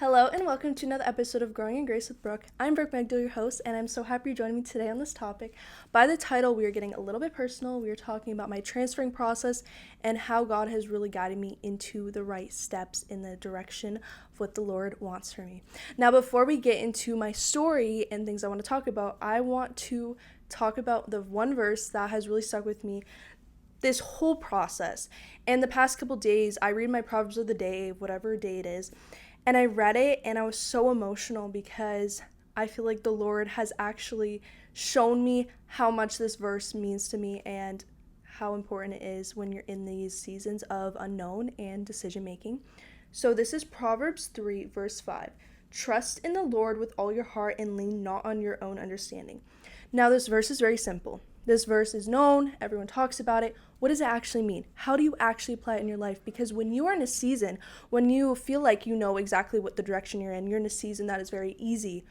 Hello and welcome to another episode of Growing in Grace with Brooke. I'm Brooke Magdal, your host, and I'm so happy you're joining me today on this topic. By the title, we are getting a little bit personal. We are talking about my transferring process and how God has really guided me into the right steps in the direction of what the Lord wants for me. Now, before we get into my story and things I want to talk about, I want to talk about the one verse that has really stuck with me this whole process. And the past couple days, I read my Proverbs of the day, whatever day it is, and I read it and I was so emotional because I feel like the Lord has actually shown me how much this verse means to me and how important it is when you're in these seasons of unknown and decision making. So this is Proverbs 3, verse 5. Trust in the Lord with all your heart and lean not on your own understanding. Now, this verse is very simple. This verse is known, everyone talks about it. What does it actually mean? How do you actually apply it in your life? Because when you are in a season, when you feel like you know exactly what the direction you're in a season that is very easy,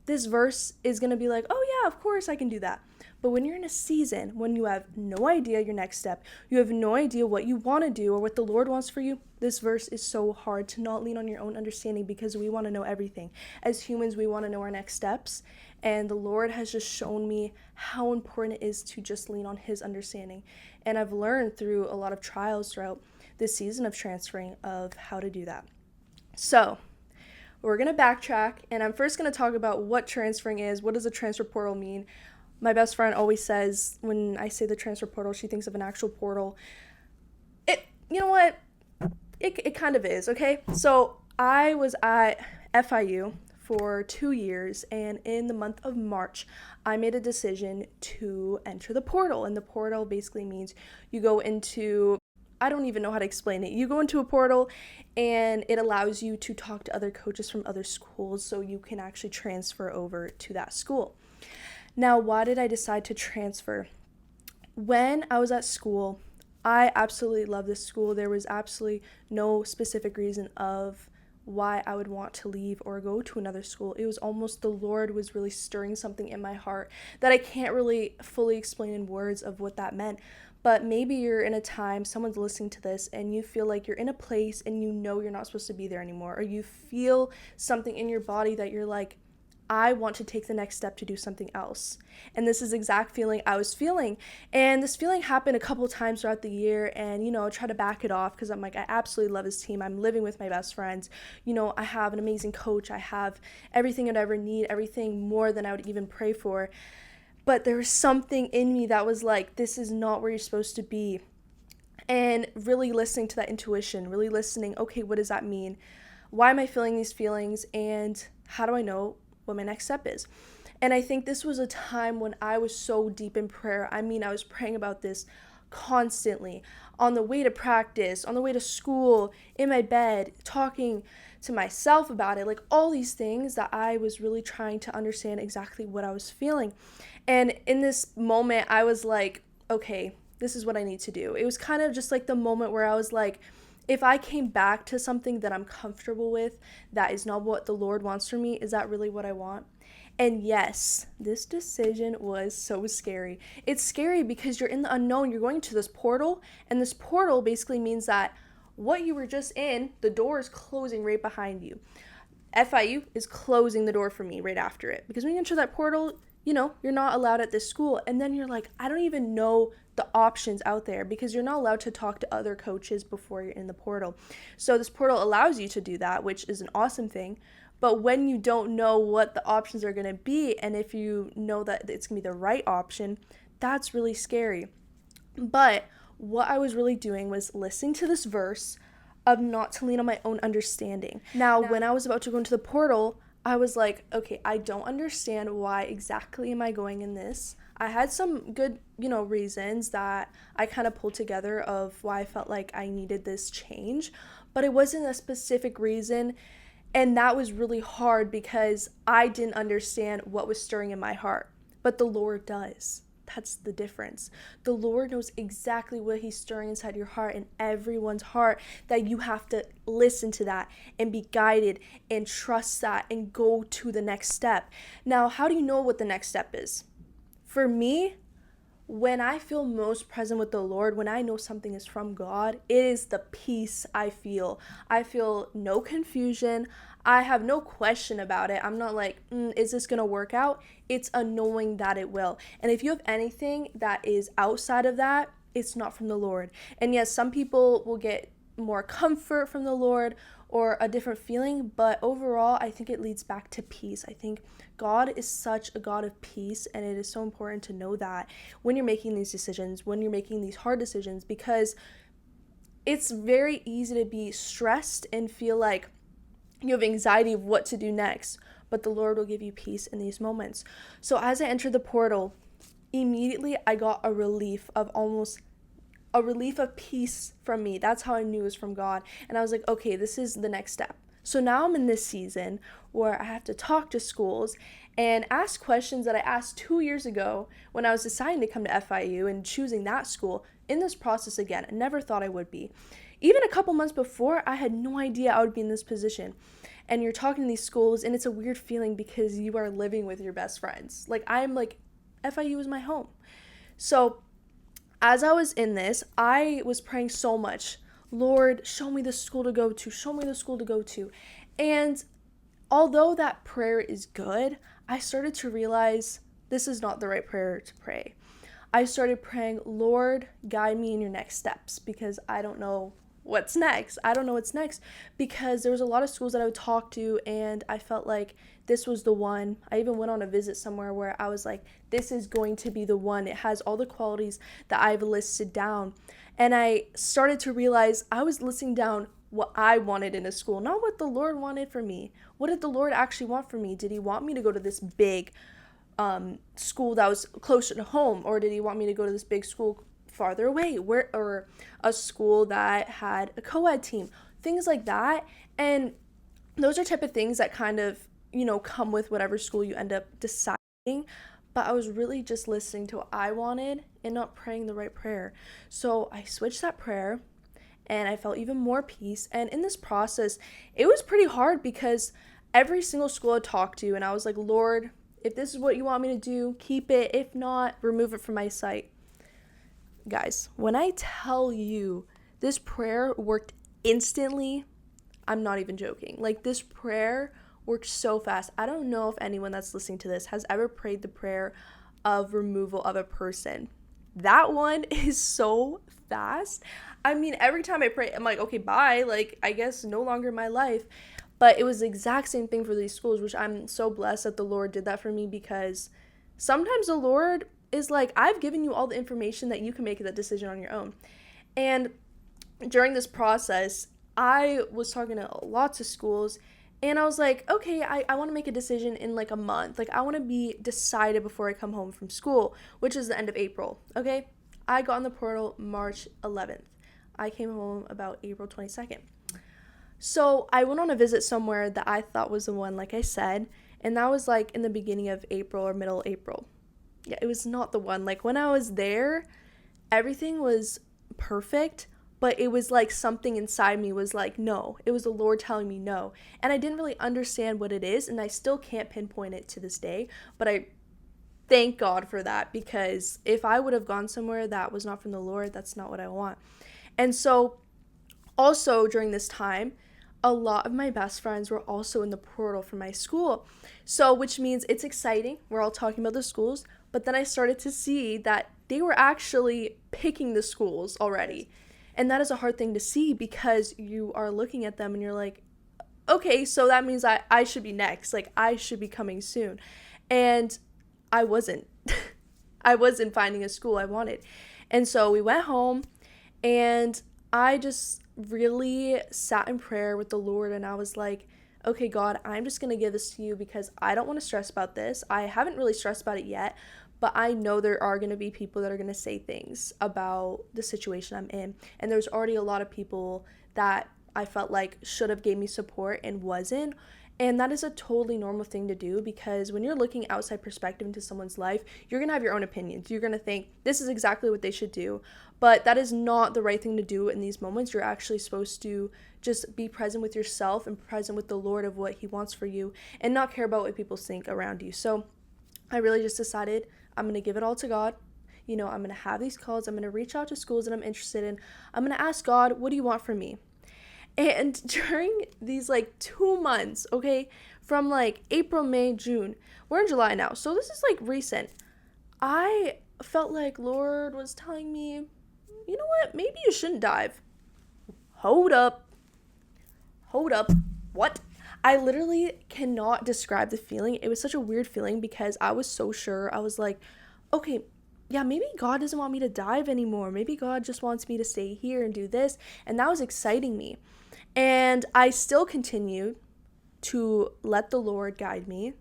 this verse is going to be like, oh yeah, of course I can do that. But when you're in a season, when you have no idea your next step, you have no idea what you want to do or what the Lord wants for you, this verse is so hard to not lean on your own understanding because we want to know everything. As humans, we want to know our next steps. And the Lord has just shown me how important it is to just lean on His understanding. And I've learned through a lot of trials throughout this season of transferring of how to do that. So, we're going to backtrack, and I'm first going to talk about what transferring is. What does a transfer portal mean? My best friend always says, when I say the transfer portal, she thinks of an actual portal. You know what? It kind of is, okay? So I was at FIU for 2 years, and in the month of March, I made a decision to enter the portal. And the portal basically means you go into, I don't even know how to explain it. You go into a portal and it allows you to talk to other coaches from other schools so you can actually transfer over to that school. Now, why did I decide to transfer? When I was at school, I absolutely loved this school. There was absolutely no specific reason of why I would want to leave or go to another school. It was almost the Lord was really stirring something in my heart that I can't really fully explain in words of what that meant. But maybe you're in a time, someone's listening to this, and you feel like you're in a place and you know you're not supposed to be there anymore, or you feel something in your body that you're like, I want to take the next step to do something else. And this is the exact feeling I was feeling. And this feeling happened a couple times throughout the year, and, try to back it off because I'm like, I absolutely love this team. I'm living with my best friends. I have an amazing coach. I have everything I'd ever need, everything more than I would even pray for. But there was something in me that was like, this is not where you're supposed to be. And really listening to that intuition, really listening, okay, what does that mean? Why am I feeling these feelings? And how do I know what my next step is? And I think this was a time when I was so deep in prayer. I was praying about this constantly on the way to practice, on the way to school, in my bed, talking to myself about it, like all these things that I was really trying to understand exactly what I was feeling. And in this moment, I was like, okay, this is what I need to do. It was kind of just like the moment where I was like, if I came back to something that I'm comfortable with, that is not what the Lord wants for me, is that really what I want? And yes, this decision was so scary. It's scary because you're in the unknown. You're going to this portal, and this portal basically means that what you were just in, the door is closing right behind you. FIU is closing the door for me right after it. Because when you enter that portal, you're not allowed at this school. And then you're like, I don't even know the options out there because you're not allowed to talk to other coaches before you're in the portal. So this portal allows you to do that, which is an awesome thing. But when you don't know what the options are going to be, and if you know that it's going to be the right option, that's really scary. But what I was really doing was listening to this verse of not to lean on my own understanding. Now, when I was about to go into the portal, I was like, okay, I don't understand why exactly am I going in this. I had some good, reasons that I kind of pulled together of why I felt like I needed this change, but it wasn't a specific reason. And that was really hard because I didn't understand what was stirring in my heart, but the Lord does. That's the difference. The Lord knows exactly what He's stirring inside your heart and everyone's heart, that you have to listen to that and be guided and trust that and go to the next step. Now, how do you know what the next step is? For me, when I feel most present with the Lord, when I know something is from God, it is the peace I feel. I feel no confusion. I have no question about it. I'm not like, is this going to work out? It's a knowing that it will. And if you have anything that is outside of that, it's not from the Lord. And yes, some people will get more comfort from the Lord or a different feeling, but overall, I think it leads back to peace. I think God is such a God of peace, and it is so important to know that when you're making these decisions, when you're making these hard decisions, because it's very easy to be stressed and feel like you have anxiety of what to do next, but the Lord will give you peace in these moments. So as I entered the portal, immediately I got a relief of peace from me. That's how I knew it was from God. And I was like, okay, this is the next step. So now I'm in this season where I have to talk to schools and ask questions that I asked 2 years ago when I was deciding to come to FIU and choosing that school. In this process again, I never thought I would be. Even a couple months before, I had no idea I would be in this position. And you're talking to these schools, and it's a weird feeling because you are living with your best friends. FIU is my home. So as I was in this, I was praying so much. Lord, show me the school to go to. Show me the school to go to. And although that prayer is good, I started to realize this is not the right prayer to pray. I started praying, Lord, guide me in your next steps, because I don't know what's next. I don't know what's next, because there was a lot of schools that I would talk to, and I felt like this was the one. I even went on a visit somewhere where I was like, this is going to be the one. It has all the qualities that I've listed down. And I started to realize I was listing down what I wanted in a school, not what the Lord wanted for me. What did the Lord actually want for me? Did he want me to go to this big school that was closer to home, or did he want me to go to this big school farther away, or a school that had a co-ed team, things like that? And those are type of things that kind of, come with whatever school you end up deciding. But I was really just listening to what I wanted and not praying the right prayer. So I switched that prayer, and I felt even more peace. And in this process, it was pretty hard because every single school I talked to, and I was like, Lord, if this is what you want me to do, keep it. If not, remove it from my sight. Guys, when I tell you this prayer worked instantly, I'm not even joking. Like, this prayer worked so fast. I don't know if anyone that's listening to this has ever prayed the prayer of removal of a person. That one is so fast. I mean, every time I pray, I'm like, okay, bye. Like, I guess no longer my life. But it was the exact same thing for these schools, which I'm so blessed that the Lord did that for me, because sometimes the Lord is like, I've given you all the information that you can make that decision on your own. And during this process, I was talking to lots of schools, and I was like, okay, I want to make a decision in like a month. Like, I want to be decided before I come home from school, which is the end of April, okay? I got in the portal March 11th. I came home about April 22nd. So I went on a visit somewhere that I thought was the one, like I said, and that was like in the beginning of April or middle April. Yeah, it was not the one. Like, when I was there, everything was perfect, but it was like something inside me was like, no. It was the Lord telling me no. And I didn't really understand what it is, and I still can't pinpoint it to this day, but I thank God for that, because if I would have gone somewhere that was not from the Lord, that's not what I want. And so also during this time, a lot of my best friends were also in the portal for my school. So, which means it's exciting. We're all talking about the schools, but then I started to see that they were actually picking the schools already. And that is a hard thing to see, because you are looking at them and you're like, okay, so that means I should be next. Like, I should be coming soon. And I wasn't. I wasn't finding a school I wanted. And so we went home, and I just really sat in prayer with the Lord, and I was like, okay, God, I'm just going to give this to you, because I don't want to stress about this. I haven't really stressed about it yet, but I know there are going to be people that are going to say things about the situation I'm in. And there's already a lot of people that I felt like should have gave me support and wasn't. And that is a totally normal thing to do, because when you're looking outside perspective into someone's life, you're going to have your own opinions. You're going to think this is exactly what they should do, but that is not the right thing to do in these moments. You're actually supposed to just be present with yourself and present with the Lord of what he wants for you, and not care about what people think around you. So I really just decided I'm going to give it all to God. I'm going to have these calls. I'm going to reach out to schools that I'm interested in. I'm going to ask God, what do you want from me? And during these like 2 months, okay, from like April, May, June, we're in July now. So this is like recent. I felt like Lord was telling me, you know what? Maybe you shouldn't dive. Hold up. Hold up. What? I literally cannot describe the feeling. It was such a weird feeling because I was so sure. I was like, okay, yeah, maybe God doesn't want me to dive anymore. Maybe God just wants me to stay here and do this. And that was exciting me. And I still continued to let the Lord guide me.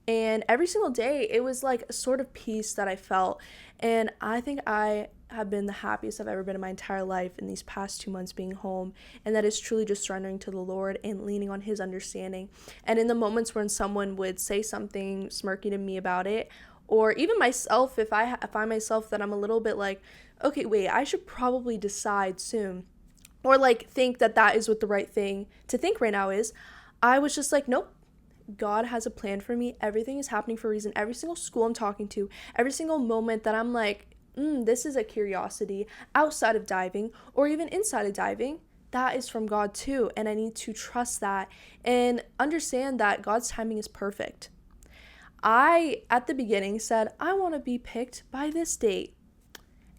And every single day, it was like a sort of peace that I felt. And I think I have been the happiest I've ever been in my entire life in these past 2 months being home. And that is truly just surrendering to the Lord and leaning on His understanding. And in the moments when someone would say something smirky to me about it, or even myself, if I find myself that I'm a little bit like, okay, wait, I should probably decide soon, or like think that that is what the right thing to think right now is, I was just like, nope, God has a plan for me. Everything is happening for a reason. Every single school I'm talking to, every single moment that I'm like, this is a curiosity outside of diving or even inside of diving, that is from God too. And I need to trust that and understand that God's timing is perfect. I, at the beginning, said, I want to be picked by this date.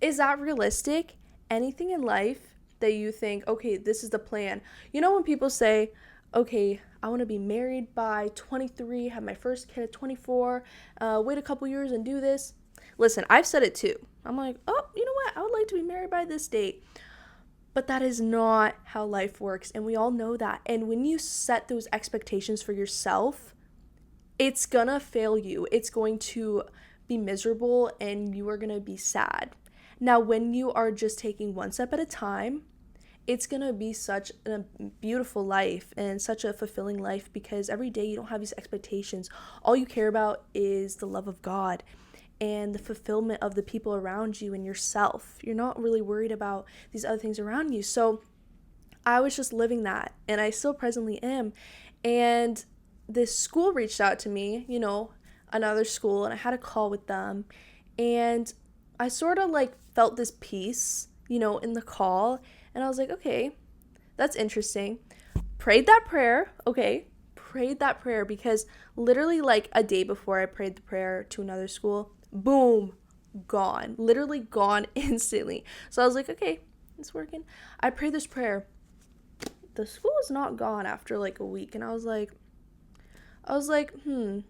Is that realistic? Anything in life that you think, okay, this is the plan. When people say, okay, I want to be married by 23, have my first kid at 24, wait a couple years and do this. Listen, I've said it too. I'm like, oh, you know what? I would like to be married by this date. But that is not how life works. And we all know that. And when you set those expectations for yourself, it's gonna fail you. It's going to be miserable and you are gonna be sad. Now, when you are just taking one step at a time, it's going to be such a beautiful life and such a fulfilling life because every day you don't have these expectations. All you care about is the love of God and the fulfillment of the people around you and yourself. You're not really worried about these other things around you. So I was just living that, and I still presently am. And this school reached out to me, another school, and I had a call with them. And I sort of like felt this peace, in the call. And I was like, okay, that's interesting. Prayed that prayer, because literally like a day before I prayed the prayer to another school, boom, gone. Literally gone instantly. So I was like, okay, it's working. I prayed this prayer. The school is not gone after like a week. And I was like, And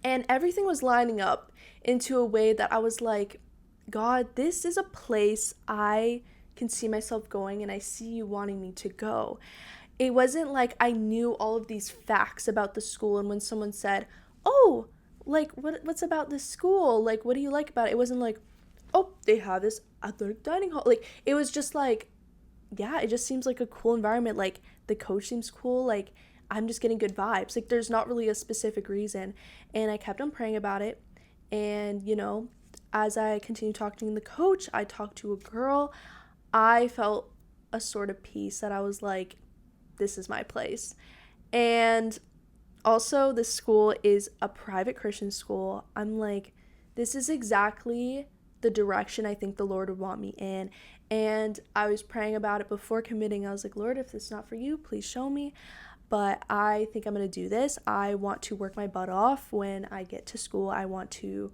everything was lining up into a way that I was like, God, this is a place I can see myself going and I see you wanting me to go. It wasn't like I knew all of these facts about the school, and when someone said, oh, like what's about this school, like what do you like about it, it wasn't like, oh, they have this athletic dining hall. Like it was just like, yeah, it just seems like a cool environment. Like the coach seems cool. Like I'm just getting good vibes. Like there's not really a specific reason. And I kept on praying about it. And as I continued talking to the coach, I talked to a girl. I felt a sort of peace that I was like, this is my place. And also, this school is a private Christian school. I'm like, this is exactly the direction I think the Lord would want me in. And I was praying about it before committing. I was like, Lord, if this is not for you, please show me. But I think I'm going to do this. I want to work my butt off when I get to school. I want to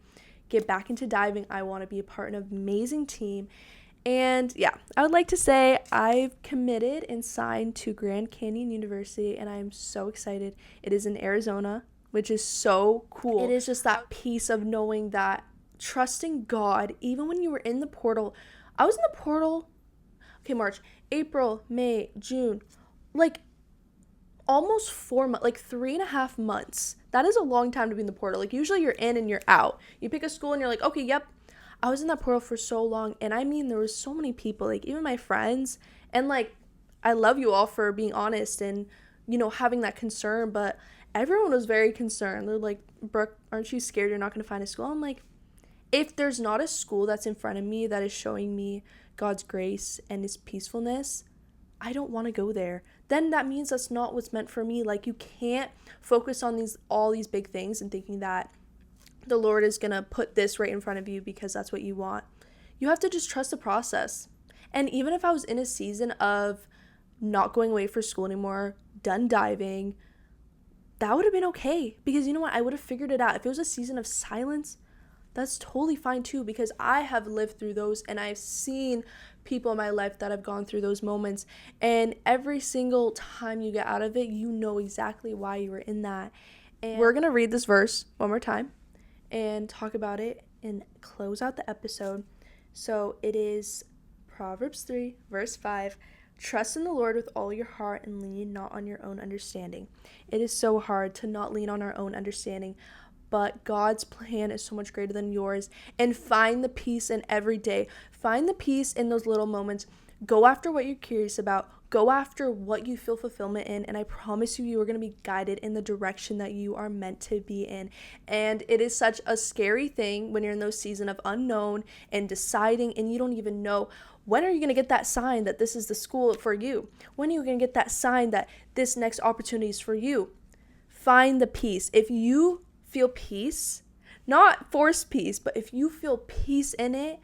get back into diving. I want to be a part of an amazing team. And yeah, I would like to say I've committed and signed to Grand Canyon University, and I'm so excited. It is in Arizona, which is so cool. It is just that peace of knowing that, trusting God, even when you were in the portal. I was in the portal, March, April, May, June, like almost 4 months, like 3.5 months. That is a long time to be in the portal. Like usually you're in and you're out. You pick a school and you're like, okay, yep. I was in that portal for so long, and I mean, there was so many people, like even my friends, and like, I love you all for being honest and, having that concern, but everyone was very concerned. They're like, Brooke, aren't you scared you're not going to find a school? I'm like, if there's not a school that's in front of me that is showing me God's grace and His peacefulness, I don't want to go there. Then that means that's not what's meant for me. Like, you can't focus on all these big things and thinking that the Lord is going to put this right in front of you because that's what you want. You have to just trust the process. And even if I was in a season of not going away for school anymore, done diving, that would have been okay. Because you know what? I would have figured it out. If it was a season of silence, that's totally fine too, because I have lived through those and I've seen people in my life that have gone through those moments. And every single time you get out of it, you know exactly why you were in that. And we're going to read this verse one more time and talk about it and close out the episode. So it is Proverbs 3, verse 5. Trust in the Lord with all your heart and lean not on your own understanding. It is so hard to not lean on our own understanding, but God's plan is so much greater than yours. And find the peace in every day. Find the peace in those little moments. Go after what you're curious about. Go after what you feel fulfillment in. And I promise you, you are going to be guided in the direction that you are meant to be in. And it is such a scary thing when you're in those seasons of unknown and deciding, and you don't even know, when are you going to get that sign that this is the school for you? When are you going to get that sign that this next opportunity is for you? Find the peace. If you feel peace, not forced peace, but if you feel peace in it,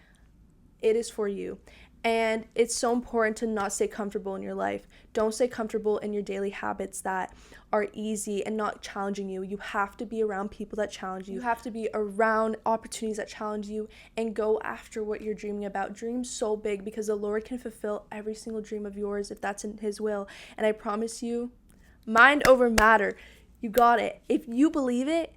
it is for you. And it's so important to not stay comfortable in your life. Don't stay comfortable in your daily habits that are easy and not challenging you. You have to be around people that challenge you. You have to be around opportunities that challenge you and go after what you're dreaming about. Dream so big, because the Lord can fulfill every single dream of yours if that's in His will. And I promise you, mind over matter. You got it. If you believe it,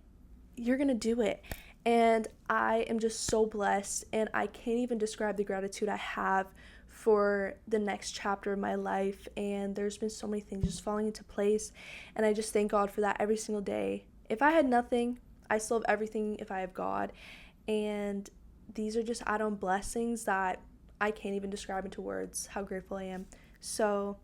you're going to do it. And I am just so blessed, and I can't even describe the gratitude I have for the next chapter of my life. And there's been so many things just falling into place, and I just thank God for that every single day. If I had nothing, I still have everything if I have God. And these are just add-on blessings that I can't even describe into words how grateful I am. So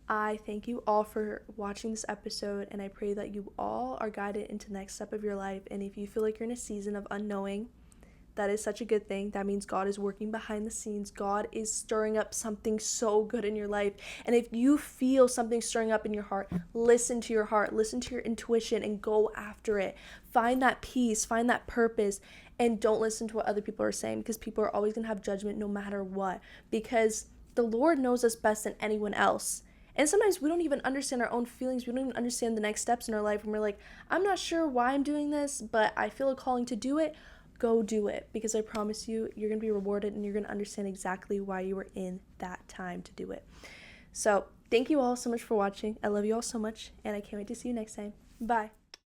I thank you all for watching this episode, and I pray that you all are guided into the next step of your life. And if you feel like you're in a season of unknowing, that is such a good thing. That means God is working behind the scenes. God is stirring up something so good in your life. And if you feel something stirring up in your heart, listen to your heart, listen to your intuition, and go after it. Find that peace, find that purpose, and don't listen to what other people are saying, because people are always going to have judgment no matter what, because the Lord knows us best than anyone else. And sometimes we don't even understand our own feelings. We don't even understand the next steps in our life. And we're like, I'm not sure why I'm doing this, but I feel a calling to do it. Go do it. Because I promise you, you're going to be rewarded, and you're going to understand exactly why you were in that time to do it. So thank you all so much for watching. I love you all so much, and I can't wait to see you next time. Bye.